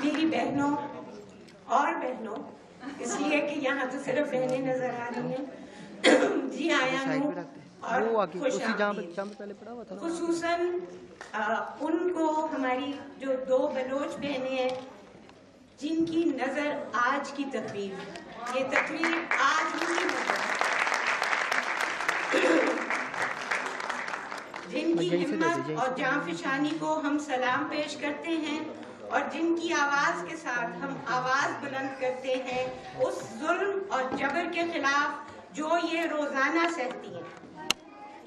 میری بہنوں اور بہنوں، اس لیے کہ یہاں تو صرف بہنیں نظر آ رہی ہیں، جی آیا ہوں اور خوش آمدید۔ خصوصاً ان کو، ہماری جو 2 بلوچ بہنیں ہیں جن کی نظر آج کی تقریب، یہ تقریب آج کی نظر، جن کی ہمت اور جانفشانی کو ہم سلام پیش کرتے ہیں اور جن کی آواز کے ساتھ ہم آواز بلند کرتے ہیں اس ظلم اور جبر کے خلاف جو یہ روزانہ سہتی ہیں۔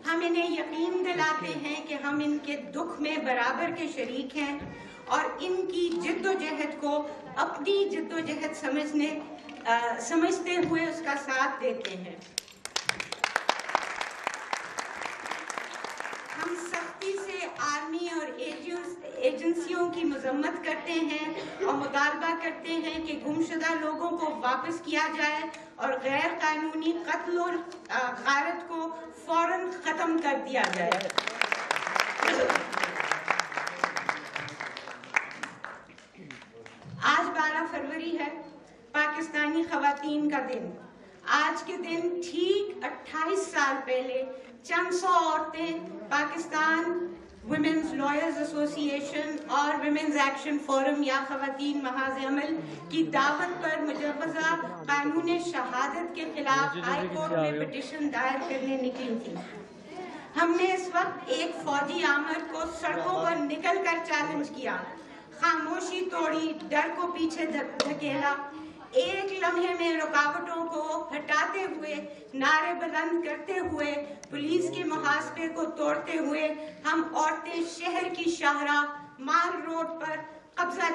ہم انہیں یقین دلاتے ہیں کہ ہم ان کے دکھ میں برابر کے شریک ہیں اور ان کی جد و جہد کو اپنی جد و جہد سمجھتے ہوئے اس کا ساتھ دیتے ہیں۔ ہم سختی سے آرمی اور ایجنسیوں کی مذمت کرتے ہیں اور مطالبہ کرتے ہیں کہ گمشدہ لوگوں کو واپس کیا جائے اور غیر قانونی قتل و غارت کو فوراً ختم کر دیا جائے۔ آج 12 فروری ہے، پاکستانی خواتین کا دن۔ آج کے دن ٹھیک 28 سال پہلے چند سو عورتیں پاکستان ویمنز لائرز ایسوسی ایشن اور ویمنز ایکشن فورم یا خواتین محاذ عمل کی دعوت پر مجوزہ قانون شہادت کے خلاف ہائی کورٹ میں پٹیشن دائر کرنے نکلی تھی۔ ہم نے اس وقت ایک فوجی آمر کو سڑکوں پر نکل کر چیلنج کیا، خاموشی توڑی، ڈر کو پیچھے دھکیلا، ایک لمحے میں رکاوٹوں کو ہٹاتے ہوئے، نعرے بلند کرتے ہوئے، پولیس کے محاصرے کو توڑتے ہوئے ہم عورتیں شہر کی شاہراہ مال روڈ پر قبضہ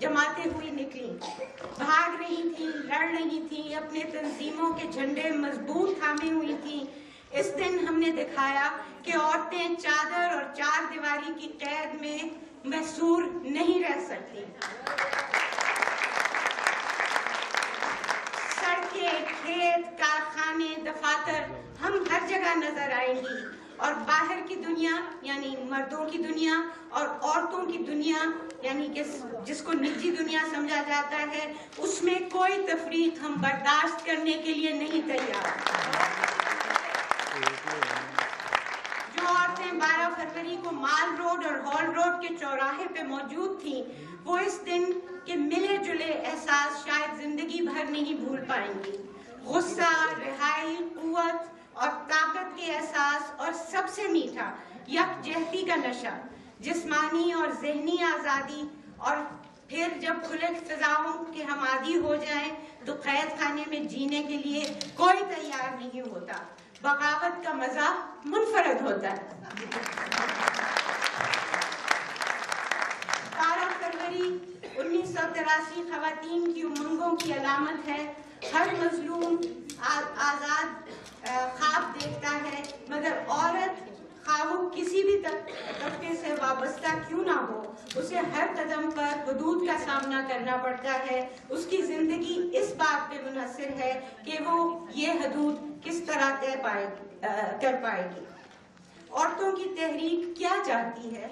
جماتے ہوئی نکلیں، بھاگ رہی تھیں، لڑ رہی تھیں، اپنے تنظیموں کے جھنڈے مضبوط تھامے ہوئی تھیں۔ اس دن ہم نے دکھایا کہ عورتیں چادر اور 4 دیواری کی قید میں محصور نہیں رہ سکتی۔ سڑکیں، کھیت، کارخانے، دفاتر، ہم ہر جگہ نظر آئیں گی اور باہر کی دنیا یعنی مردوں کی دنیا اور عورتوں کی دنیا یعنی کہ جس کو نجی دنیا سمجھا جاتا ہے، اس میں کوئی تفریق ہم برداشت کرنے کے لیے نہیں تیار۔ جو عورتیں 12 فروری کو مال روڈ اور ہال روڈ کے چوراہے پہ موجود تھیں، وہ اس دن کے ملے جلے احساس شاید زندگی بھر نہیں بھول پائیں گی۔ غصہ، رہائی، قوت اور طاقت کے احساس اور سب سے میٹھا یکجہتی کا نشہ، جسمانی اور ذہنی آزادی، اور پھر جب کھلے فضاؤں کے ہم عادی ہو جائیں تو قید خانے میں جینے کے لیے کوئی تیار نہیں ہوتا۔ بغاوت کا مزہ منفرد ہوتا ہے۔ 12 فروری 1983 خواتین کی امنگوں کی علامت ہے۔ ہر مظلوم آزاد خواب دیکھتا ہے، مگر عورت خواہ وہ کسی بھی طبقے سے وابستہ کیوں نہ ہو، اسے ہر قدم پر حدود کا سامنا کرنا پڑتا ہے۔ اس کی زندگی اس بات پہ منحصر ہے کہ وہ یہ حدود کس طرح طے کر پائے گی۔ عورتوں کی تحریک کیا چاہتی ہے؟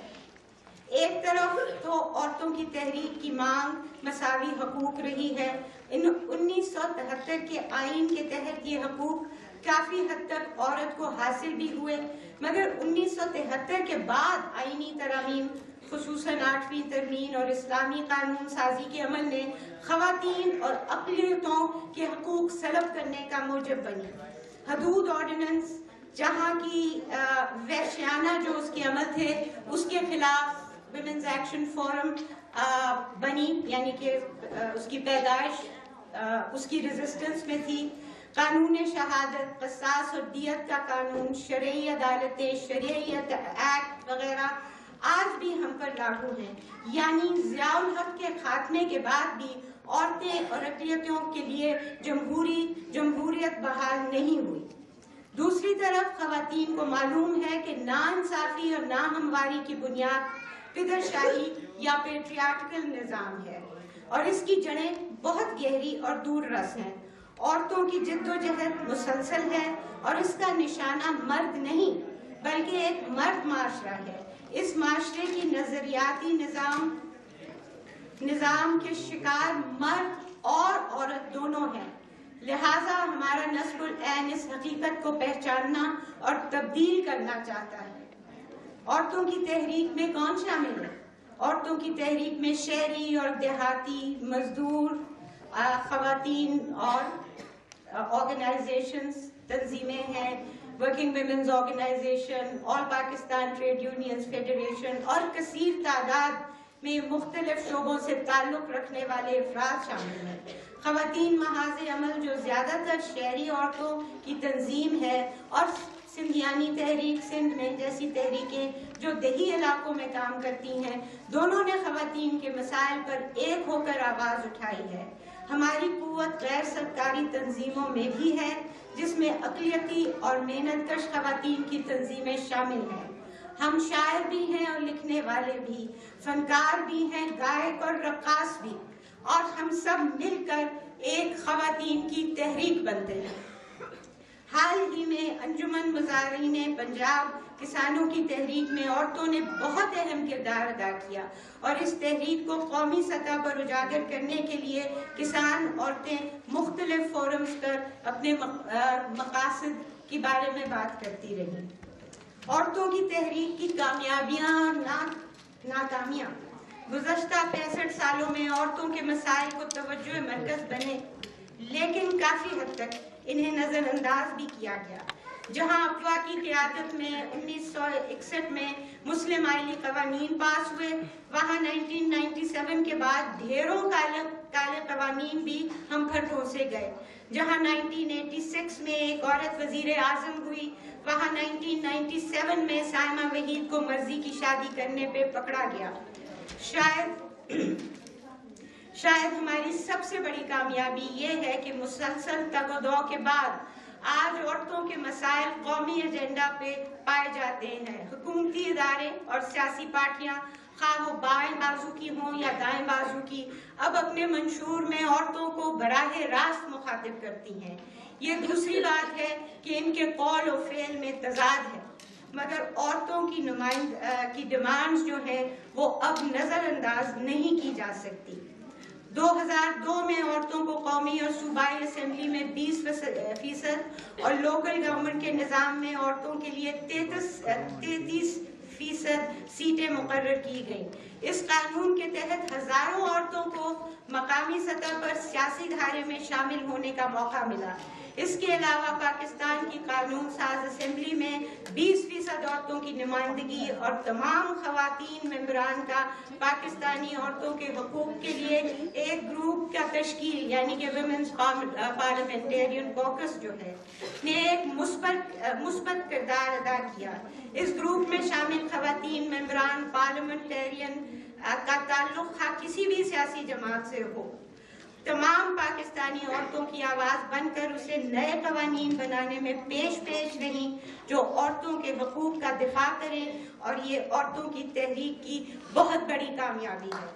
ایک طرف تو عورتوں کی تحریک کی مانگ مساوی حقوق رہی ہے۔ 1973 کے آئین کے تحت یہ حقوق کافی حد تک عورت کو حاصل بھی ہوئے، مگر 1973 کے بعد آئینی ترامیم، خصوصاً 8ویں ترمیم اور اسلامی قانون سازی کے عمل نے خواتین اور اقلیتوں کے حقوق سلب کرنے کا موجب بنی۔ حدود آرڈیننس، جہاں کی وحشیانہ جو اس کے عمل تھے، اس کے خلاف ویمنز ایکشن فورم بنی، یعنی کہ اس کی پیدائش اس کی ریزسٹنس میں تھی۔ قانون شہادت، قصاص اور دیت کا قانون، شرعی عدالتیں، شریعت ایکٹ وغیرہ آج بھی ہم پر لاگو ہیں، یعنی ضیاء الحق کے خاتمے کے بعد بھی عورتیں اور اقلیتوں کے لیے جمہوریت بحال نہیں ہوئی۔ دوسری طرف خواتین کو معلوم ہے کہ ناانصافی اور ناہمواری کی بنیاد پدر شاہی یا پیٹریارکل نظام ہے اور اس کی جڑیں بہت گہری اور دور رس ہیں۔ عورتوں کی جد و جہد مسلسل ہے اور اس کا نشانہ مرد نہیں بلکہ ایک مرد معاشرہ ہے۔ اس معاشرے کی نظریاتی نظام نظام کے شکار مرد اور عورت دونوں ہیں، لہٰذا ہمارا نسل العین اس حقیقت کو پہچاننا اور تبدیل کرنا چاہتا ہے۔ عورتوں کی تحریک میں کون شامل ہے؟ عورتوں کی تحریک میں شہری اور دیہاتی، مزدور، خواتین اور آرگنائزیشنز، تنظیمیں ہیں، ورکنگ ویمنز آرگنائزیشن، آل پاکستان ٹریڈ یونینز فیڈریشن اور کثیر تعداد میں مختلف شعبوں سے تعلق رکھنے والے افراد شامل ہیں۔ خواتین محاذ عمل جو زیادہ تر شہری عورتوں کی تنظیم ہے اور سندھیانی تحریک سندھ میں جیسی تحریکیں جو دیہی علاقوں میں کام کرتی ہیں، دونوں نے خواتین کے مسائل پر ایک ہو کر آواز اٹھائی ہے۔ ہماری قوت غیر سرکاری تنظیموں میں بھی ہے، جس میں اقلیتی اور محنت کش خواتین کی تنظیمیں شامل ہیں۔ ہم شاعر بھی ہیں اور لکھنے والے بھی، فنکار بھی ہیں، گائک اور رقاص بھی، اور ہم سب مل کر ایک خواتین کی تحریک بنتے ہیں۔ حال ہی میں انجمن مظاہرین پنجاب کسانوں کی تحریک میں عورتوں نے بہت اہم کردار ادا کیا، اور اس تحریک کو قومی سطح پر اجاگر کرنے کے لیے کسان عورتیں مختلف فورمز پر اپنے مقاصد کے بارے میں بات کرتی رہیں۔ عورتوں کی تحریک کی کامیابیاں اور ناکامیاں۔ گزشتہ 65 سالوں میں عورتوں کے مسائل کو توجہ مرکز بنے، لیکن کافی حد تک انہیں نظر انداز بھی کیا گیا۔ جہاں افواہ کی قیادت میں 1961 میں مسلم آئلی قوانین پاس ہوئے، وہاں 1997 کے بعد ڈھیروں کالے قوانین بھی ہم پر ٹھونسے گئے۔ جہاں 1986 میں ایک عورت وزیر اعظم ہوئی، وہاں 1997 میں سائمہ وحید کو مرضی کی شادی کرنے پہ پکڑا گیا۔ شاید ہماری سب سے بڑی کامیابی یہ ہے کہ مسلسل تگ و دو کے بعد آج عورتوں کے مسائل قومی ایجنڈا پہ پائے جاتے ہیں۔ حکومتی ادارے اور سیاسی پارٹیاں، خواہ وہ بائیں بازو کی ہوں یا دائیں بازو کی، اب اپنے منشور میں عورتوں کو براہ راست مخاطب کرتی ہیں۔ یہ دوسری بات ہے کہ ان کے قول و فعل میں تضاد ہے، مگر عورتوں کی ڈیمانڈز جو ہیں وہ اب نظر انداز نہیں کی جا سکتی۔ 2002 میں عورتوں کو قومی اور صوبائی اسمبلی میں 20% اور لوکل گورنمنٹ کے نظام میں عورتوں کے لیے 33% سیٹیں مقرر کی گئیں۔ اس قانون کے تحت ہزاروں عورتوں کو مقامی سطح پر سیاسی دھارے میں شامل ہونے کا موقع ملا۔ اس کے علاوہ پاکستان کی قانون ساز اسمبلی میں 20% عورتوں کی نمائندگی اور تمام خواتین ممبران کا پاکستانی عورتوں کے حقوق کے لیے ایک گروپ کا تشکیل، یعنی کہ ویمنز پارلیمنٹیرین کوکس جو ہے، نے ایک مثبت کردار ادا کیا۔ اس گروپ میں شامل خواتین ممبران پارلیمنٹیرین کا تعلق کسی بھی سیاسی جماعت سے ہو، تمام پاکستانی عورتوں کی آواز بن کر اسے نئے قوانین بنانے میں پیش رہیں جو عورتوں کے حقوق کا دفاع کریں، اور یہ عورتوں کی تحریک کی بہت بڑی کامیابی ہے۔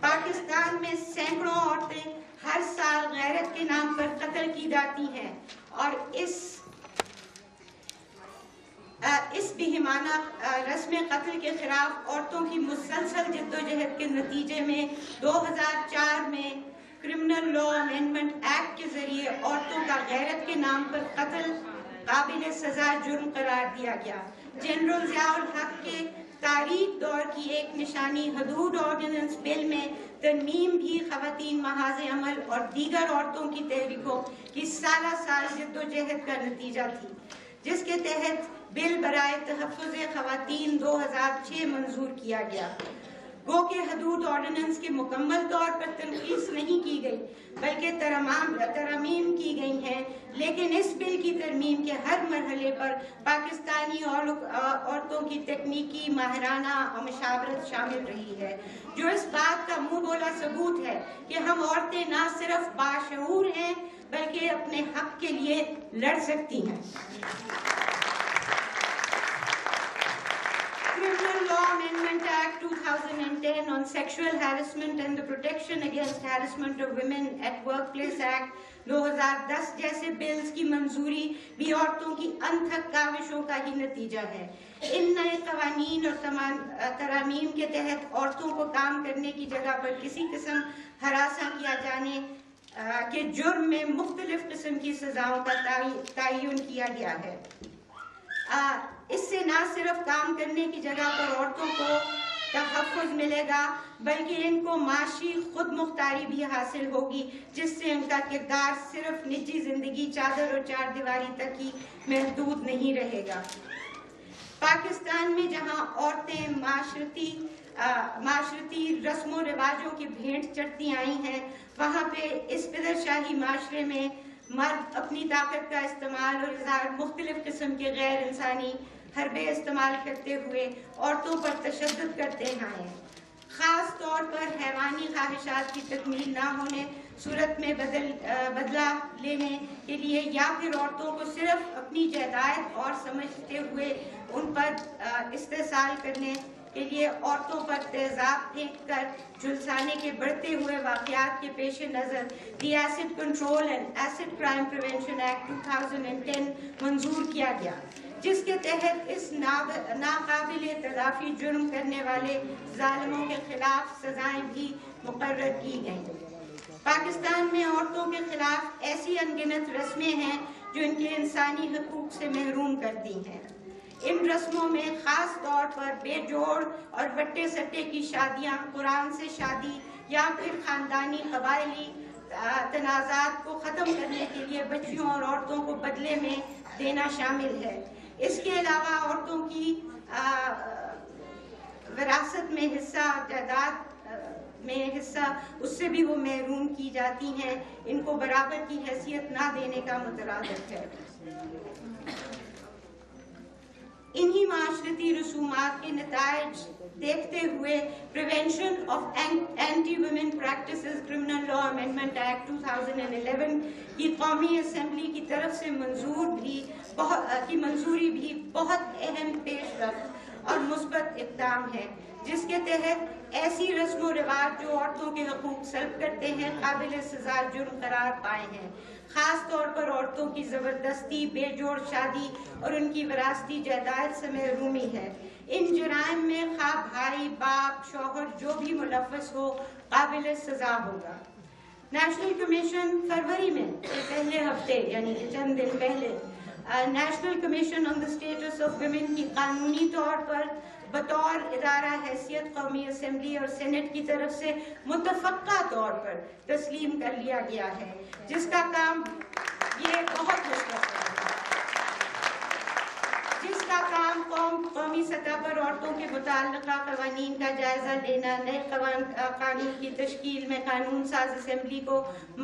پاکستان میں سینکڑوں عورتیں ہر سال غیرت کے نام پر قتل کی جاتی ہیں، اور اس بہیمانہ رسم قتل کے خلاف عورتوں کی مسلسل جدوجہد کے نتیجے میں 2004 میں کرمنل لا امینڈمنٹ ایکٹ کے ذریعے عورتوں کا غیرت کے نام پر قتل قابل سزا جرم قرار دیا گیا۔ جنرل ضیاء الحق کے تاریخ دور کی ایک نشانی حدود آرڈیننس بل میں ترمیم بھی خواتین محاذ عمل اور دیگر عورتوں کی تحریکوں کی سالہ سال جدوجہد کا نتیجہ تھی، جس کے تحت بل برائے تحفظ خواتین 2006 منظور کیا گیا۔ گو کہ حدود آرڈیننس کے مکمل طور پر تنقیص نہیں کی گئی بلکہ ترامیم کی گئی ہیں، لیکن اس بل کی ترمیم کے ہر مرحلے پر پاکستانی عورتوں کی تکنیکی ماہرانہ مشاورت شامل رہی ہے، جو اس بات کا منہ بولا ثبوت ہے کہ ہم عورتیں نہ صرف باشعور ہیں بلکہ اپنے حق کے لیے لڑ سکتی ہیں۔ Criminal Law Amendment Act 2010 on Sexual Harassment and the Protection Against Harassment of Women at Workplace Act 2010 جیسے بلز کی منظوری بھی عورتوں کی انتھک کاوشوں کا ہی نتیجہ ہے۔ ان نئے قوانین اور ترامیم کے تحت عورتوں کو کام کرنے کی جگہ پر کسی قسم ہراساں کیا جانے کے جرم میں مختلف قسم کی سزاؤں کا تعین کیا گیا ہے۔ اس سے نہ صرف کام کرنے کی جگہ پر عورتوں کو تحفظ ملے گا بلکہ ان کو معاشی خود مختاری بھی حاصل ہوگی، جس سے ان کا کردار صرف نجی زندگی، چادر اور چار دیواری تک ہی محدود نہیں رہے گا۔ پاکستان میں جہاں عورتیں معاشرتی رسم و رواجوں کی بھینٹ چڑھتی آئی ہیں، وہاں پہ اس پدر شاہی معاشرے میں مرد اپنی طاقت کا استعمال اور اظہار مختلف قسم کے غیر انسانی حربے استعمال کرتے ہوئے عورتوں پر تشدد کرتے ہیں، خاص طور پر حیوانی خواہشات کی تکمیل نہ ہونے صورت میں بدلہ لینے کے لیے، یا پھر عورتوں کو صرف اپنی جائیداد اور سمجھتے ہوئے ان پر استحصال کرنے کے لیے عورتوں پر تیزاب پھینک کر جھلسانے کے بڑھتے ہوئے واقعات کے پیش نظر the acid control and acid crime prevention act 2010 منظور کیا گیا، جس کے تحت اس ناقابل تلافی جرم کرنے والے ظالموں کے خلاف سزائیں بھی مقرر کی گئیں۔ پاکستان میں عورتوں کے خلاف ایسی انگنت رسمیں ہیں جو ان کے انسانی حقوق سے محروم کرتی ہیں۔ ان رسموں میں خاص طور پر بے جوڑ اور وٹے سٹے کی شادیاں، قرآن سے شادی یا پھر خاندانی قبائلی تنازعات کو ختم کرنے کے لیے بچیوں اور عورتوں کو بدلے میں دینا شامل ہے۔ اس کے علاوہ عورتوں کی وراثت میں حصہ، جائیداد میں حصہ، اس سے بھی وہ محروم کی جاتی ہیں، ان کو برابر کی حیثیت نہ دینے کا مترادف ہے۔ انہی معاشرتی رسومات کے نتائج دیکھتے ہوئے prevention of anti women practices criminal law amendment act 2011 کی قومی اسمبلی کی طرف سے منظوری بھی بہت اہم پیش رفت اور مثبت اقدام ہے، جس کے تحت ایسی رسم و رواج جو عورتوں کے حقوق سلب کرتے ہیں قابل سزا جرم قرار پائے ہیں، خاص طور پر عورتوں کی زبردستی، بے جوڑ شادی اور ان کی وراثتی جائیداد سے محرومی ہے۔ ان جرائم میں خواہ بھائی، باپ، شوہر جو بھی ملوث ہو قابل سزا ہوگا۔ نیشنل کمیشن فروری میں پہلے ہفتے یعنی چند دن پہلے national commission on the status of women کی قانونی طور پر بطور ادارہ حیثیت قومی اسمبلی اور سینٹ کی طرف سے متفقہ طور پر تسلیم کر لیا گیا ہے، جس کا کام یہ بہت مشکل ہے، جس کا کام قومی سطح پر عورتوں کے متعلقہ قوانین کا جائزہ لینا، نئے قانون کی تشکیل میں قانون ساز اسمبلی کو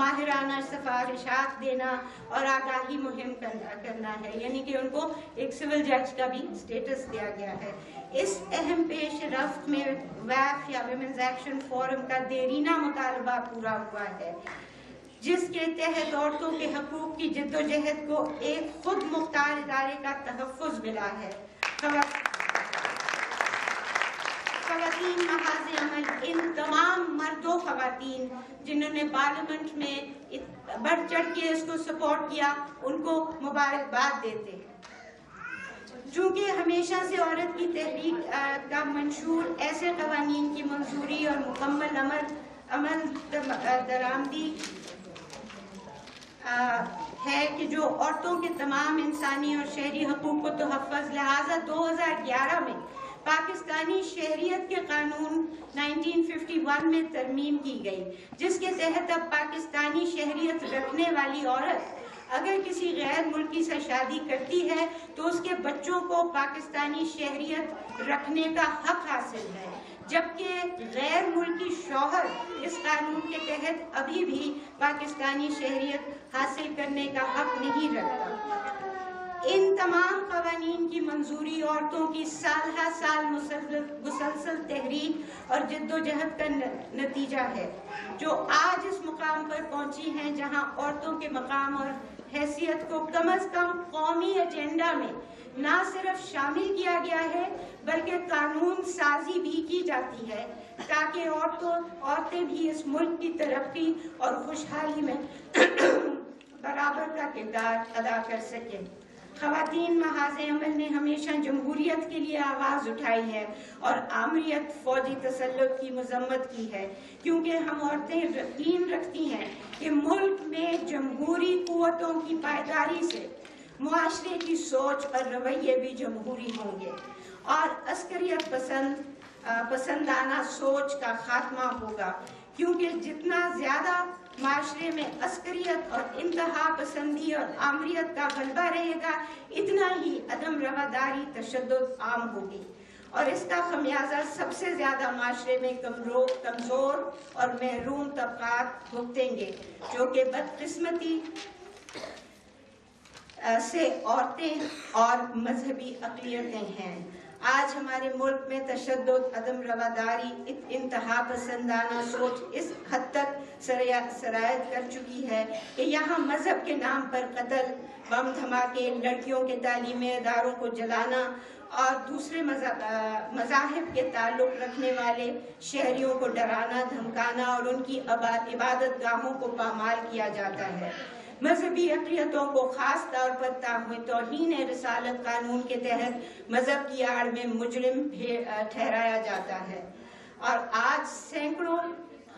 ماہرانہ سفارشات دینا اور آگاہی مہم کرنا ہے، یعنی کہ ان کو ایک سول جج کا بھی سٹیٹس دیا گیا ہے۔ اس اہم پیش رفت میں ویف یا ویمنز ایکشن فورم کا دیرینہ مطالبہ پورا ہوا ہے، جس کے تحت عورتوں کے حقوق کی جد و جہد کو ایک خود مختار ادارے کا تحفظ ملا ہے۔ خواتین محاذ عمل ان تمام مرد و خواتین جنہوں نے پارلیمنٹ میں بڑھ چڑھ کے اس کو سپورٹ کیا، ان کو مبارکباد دیتے ہیں۔ چونکہ ہمیشہ سے عورت کی تحریک کا منشور ایسے قوانین کی منظوری اور مکمل عمل درآمدی ہے کہ جو عورتوں کے تمام انسانی اور شہری حقوق کو تحفظ، لہٰذا 2011 میں پاکستانی شہریت کے قانون 1951 میں ترمیم کی گئی، جس کے تحت اب پاکستانی شہریت رکھنے والی عورت اگر کسی غیر ملکی سے شادی کرتی ہے تو اس کے بچوں کو پاکستانی شہریت رکھنے کا حق حاصل ہے، جبکہ غیر ملکی شوہر اس قانون کے تحت ابھی بھی پاکستانی شہریت حاصل کرنے کا حق نہیں رکھتا۔ ان تمام قوانین کی منظوری عورتوں کی سال ہر سال مسلسل تحریک اور جد و جہد کا نتیجہ ہے، جو آج اس مقام پر پہنچی ہیں جہاں عورتوں کے مقام اور حیثیت کو کم از کم قومی ایجنڈا میں نہ صرف شامل کیا گیا ہے بلکہ قانون سازی بھی کی جاتی ہے، تاکہ عورتیں بھی اس ملک کی ترقی اور خوشحالی میں برابر کا کردار ادا کر سکیں۔ خواتین محاذ عمل نے ہمیشہ جمہوریت کے لیے آواز اٹھائی ہے اور آمریت فوجی تسلط کی مذمت کی ہے، کیونکہ ہم عورتیں یقین رکھتی ہیں کہ ملک میں جمہوری قوتوں کی پائیداری سے معاشرے کی سوچ اور رویے بھی جمہوری ہوں گے اور عسکریت پسندانہ سوچ کا خاتمہ ہوگا، کیونکہ جتنا زیادہ معاشرے میں عسکریت اور انتہا پسندی اور آمریت کا غلبہ رہے گا، اتنا ہی عدم رواداری تشدد عام ہوگی، اور اس کا خمیازہ سب سے زیادہ معاشرے میں کمزور اور محروم طبقات بھگتیں گے، جو کہ بدقسمتی سے عورتیں اور مذہبی اقلیتیں ہیں۔ آج ہمارے ملک میں تشدد، عدم رواداری، انتہا پسندانہ سوچ اس حد تک سرایت کر چکی ہے کہ یہاں مذہب کے نام پر قتل، بم دھماکے، لڑکیوں کے تعلیمی اداروں کو جلانا اور دوسرے مذاہب کے تعلق رکھنے والے شہریوں کو ڈرانا، دھمکانا اور ان کی عبادت گاہوں کو پامال کیا جاتا ہے۔ مذہبی اقلیتوں کو خاص طور پر توہین رسالت قانون کے تحت مذہب کی آڑ میں مجرم ٹھہرایا جاتا ہے، اور آج سینکڑوں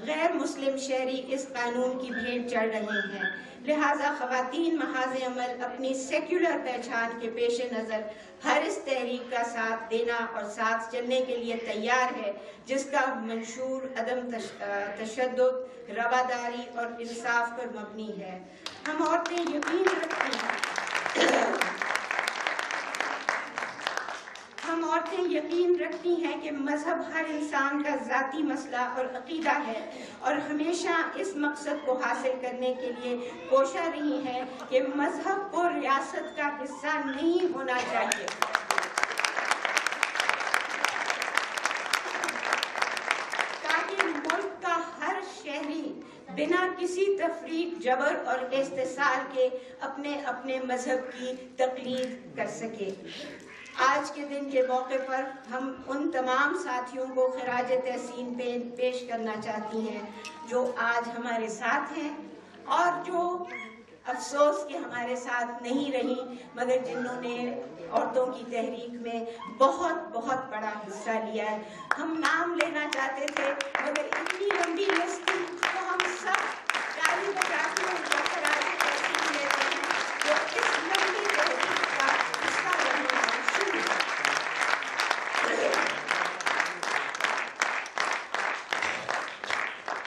غیر مسلم شہری اس قانون کی بھیٹ چڑھ رہے ہیں۔ لہٰذا خواتین محاذ عمل اپنی سیکولر پہچان کے پیش نظر ہر اس تحریک کا ساتھ دینا اور ساتھ چلنے کے لیے تیار ہے جس کا منشور عدم تشدد، رواداری اور انصاف پر مبنی ہے۔ ہم عورتیں یقین رکھتی ہیں کہ مذہب ہر انسان کا ذاتی مسئلہ اور عقیدہ ہے، اور ہمیشہ اس مقصد کو حاصل کرنے کے لیے کوشاں رہی ہیں کہ مذہب کو ریاست کا حصہ نہیں ہونا چاہیے۔ تاکہ ملک کا ہر شہری بنا کسی تفریق، جبر اور استحصال کے اپنے مذہب کی تقلید کر سکے۔ آج کے دن کے موقع پر ہم ان تمام ساتھیوں کو خراج تحسین پیش کرنا چاہتی ہیں جو آج ہمارے ساتھ ہیں اور جو افسوس کہ ہمارے ساتھ نہیں رہی، مگر جنہوں نے عورتوں کی تحریک میں بہت بڑا حصہ لیا ہے۔ ہم نام لینا چاہتے تھے مگر اتنی لمبی لسٹ تھی تو ہم سب تالی بجا کے ان کو خراج تحسین دیتے ہیں جو اس لمبی تحریک کا حصہ رہے ہیں۔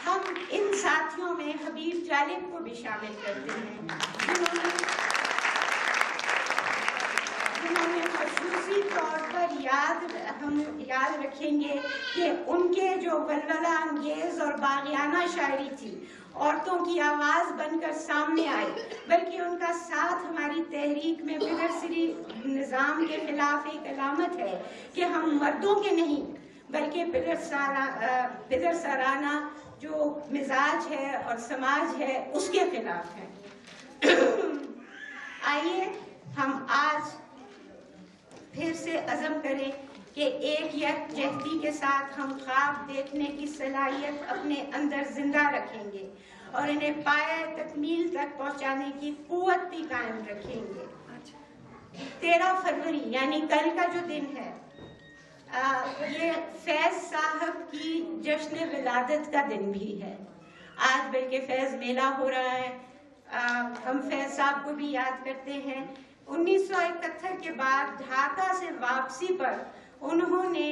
ہم ان ساتھیوں میں حبیب جالب کو بھی شامل کرتے ہیں جنہوں نے خصوصی طور پر ہم یاد رکھیں گے کہ ان کے جو ولولہ انگیز اور باغیانہ شاعری تھی، عورتوں کی آواز بن کر سامنے آئی، بلکہ ان کا ساتھ ہماری تحریک میں پدرسری نظام کے خلاف ایک علامت ہے کہ ہم مردوں کے نہیں بلکہ پدر سرانہ جو مزاج ہے اور سماج ہے اس کے خلاف ہے۔ آئیے ہم آج پھر سے عزم کریں کہ ایک یکجہتی کے ساتھ ہم خواب دیکھنے کی صلاحیت اپنے اندر زندہ رکھیں گے اور انہیں پایہ تکمیل تک پہنچانے کی قوت بھی قائم رکھیں گے۔ 13 فروری یعنی کل کا جو دن ہے، یہ فیض صاحب کی جشن ولادت کا دن بھی ہے۔ آج بلکہ فیض میلہ ہو رہا ہے، ہم فیض صاحب کو بھی یاد کرتے ہیں۔ 1971 کے بعد ڈھاکہ سے واپسی پر انہوں نے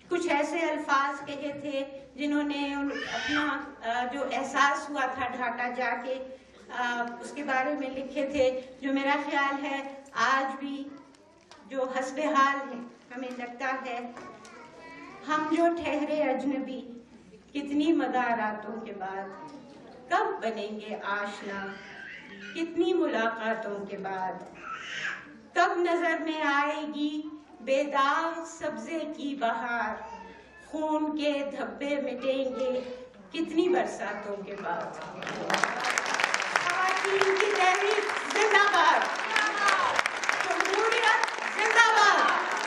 کچھ ایسے الفاظ کہے تھے جنہوں نے اپنا جو احساس ہوا تھا ڈھاکہ جا کے اس کے بارے میں لکھے تھے، جو میرا خیال ہے آج بھی جو حسب حال ہے۔ ہمیں لگتا ہے ہم جو ٹھہرے اجنبی کتنی مداراتوں کے بعد، کب بنیں گے آشنا کتنی ملاقاتوں کے بعد، کب نظر میں آئے گی بے داغ سبزے کی بہار، خون کے دھبے مٹیں گے کتنی برساتوں کے بعد۔ خواتین کی تحریک زندہ باد، جمہوریت زندہ باد۔